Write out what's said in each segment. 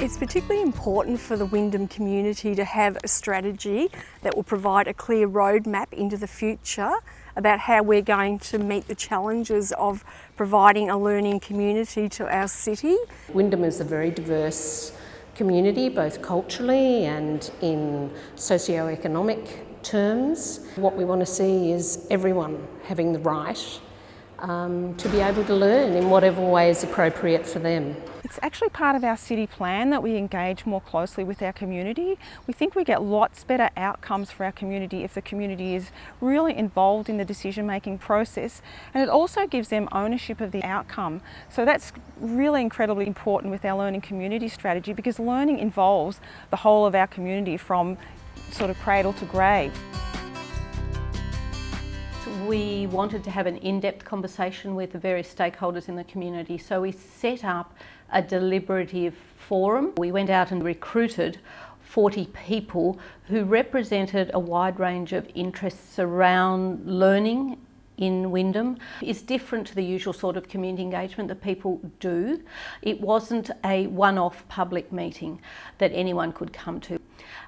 It's particularly important for the Wyndham community to have a strategy that will provide a clear roadmap into the future about how we're going to meet the challenges of providing a learning community to our city. Wyndham is a very diverse community, both culturally and in socio-economic terms. What we want to see is everyone having the right to be able to learn in whatever way is appropriate for them. It's actually part of our city plan that we engage more closely with our community. We think we get lots better outcomes for our community if the community is really involved in the decision-making process, and it also gives them ownership of the outcome. So that's really incredibly important with our learning community strategy, because learning involves the whole of our community from sort of cradle to grave. We wanted to have an in-depth conversation with the various stakeholders in the community, so we set up a deliberative forum. We went out and recruited 40 people who represented a wide range of interests around learning in Wyndham. It's different to the usual sort of community engagement that people do. It wasn't a one-off public meeting that anyone could come to.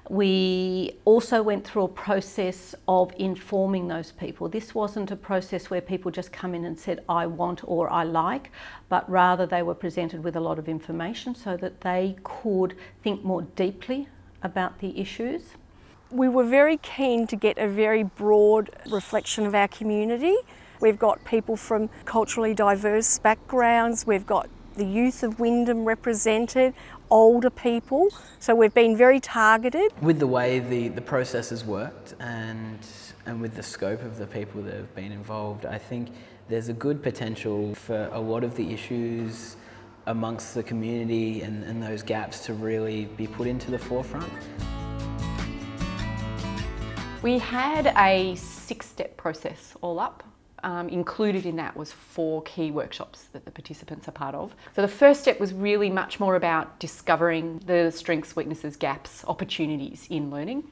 We also went through a process of informing those people. This wasn't a process where people just come in and said, I want or I like, but rather they were presented with a lot of information so that they could think more deeply about the issues. We were very keen to get a very broad reflection of our community. We've got people from culturally diverse backgrounds, we've got the youth of Wyndham represented, older people, so we've been very targeted. With the way the process has worked and with the scope of the people that have been involved, I think there's a good potential for a lot of the issues amongst the community and those gaps to really be put into the forefront. We had a 6-step process all up. Included in that was 4 key workshops that the participants are part of. So the first step was really much more about discovering the strengths, weaknesses, gaps, opportunities in learning.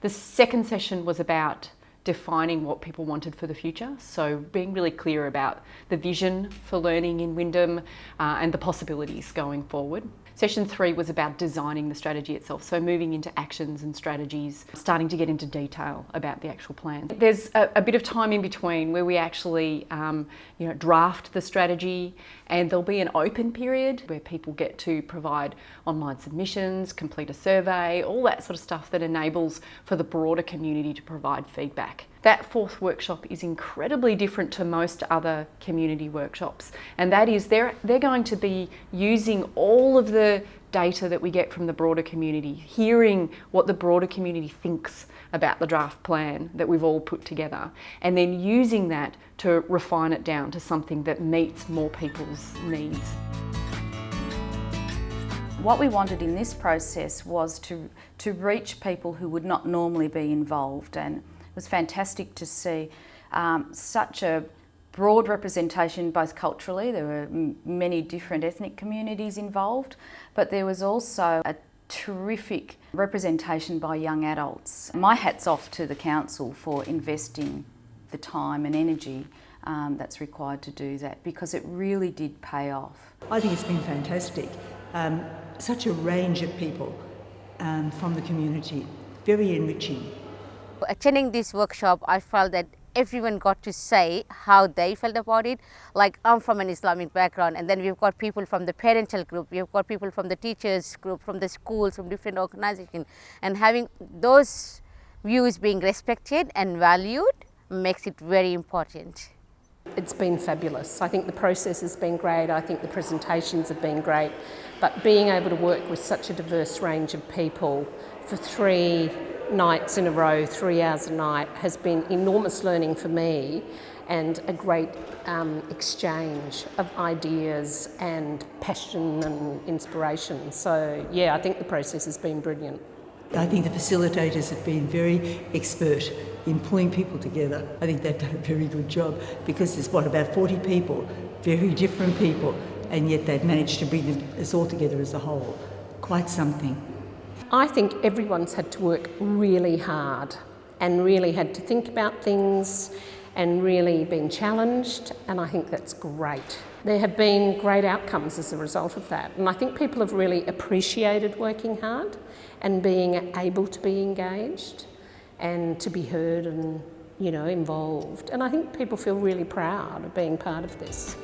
The second session was about defining what people wanted for the future, so being really clear about the vision for learning in Wyndham and the possibilities going forward. Session 3 was about designing the strategy itself, so moving into actions and strategies, starting to get into detail about the actual plan. There's a bit of time in between where we actually draft the strategy, and there'll be an open period where people get to provide online submissions, complete a survey, all that sort of stuff that enables for the broader community to provide feedback. That 4th workshop is incredibly different to most other community workshops, and that is they're going to be using all of the data that we get from the broader community, hearing what the broader community thinks about the draft plan that we've all put together, and then using that to refine it down to something that meets more people's needs. What we wanted in this process was to reach people who would not normally be involved, and it was fantastic to see such a broad representation both culturally. There were many different ethnic communities involved, but there was also a terrific representation by young adults. My hat's off to the council for investing the time and energy that's required to do that, because it really did pay off. I think it's been fantastic. Such a range of people from the community, very enriching. Attending this workshop, I felt that everyone got to say how they felt about it. Like, I'm from an Islamic background, and then we've got people from the parental group, we've got people from the teachers group, from the schools, from different organizations, and having those views being respected and valued makes it very important. It's been fabulous. I think the process has been great. I think the presentations have been great. But being able to work with such a diverse range of people for 3 nights in a row, 3 hours a night, has been enormous learning for me, and a great exchange of ideas and passion and inspiration. So yeah, I think the process has been brilliant. I think the facilitators have been very expert in pulling people together. I think they've done a very good job, because there's about 40 people, very different people, and yet they've managed to bring us all together as a whole. Quite something. I think everyone's had to work really hard and really had to think about things and really been challenged, and I think that's great. There have been great outcomes as a result of that, and I think people have really appreciated working hard and being able to be engaged and to be heard and, involved. And I think people feel really proud of being part of this.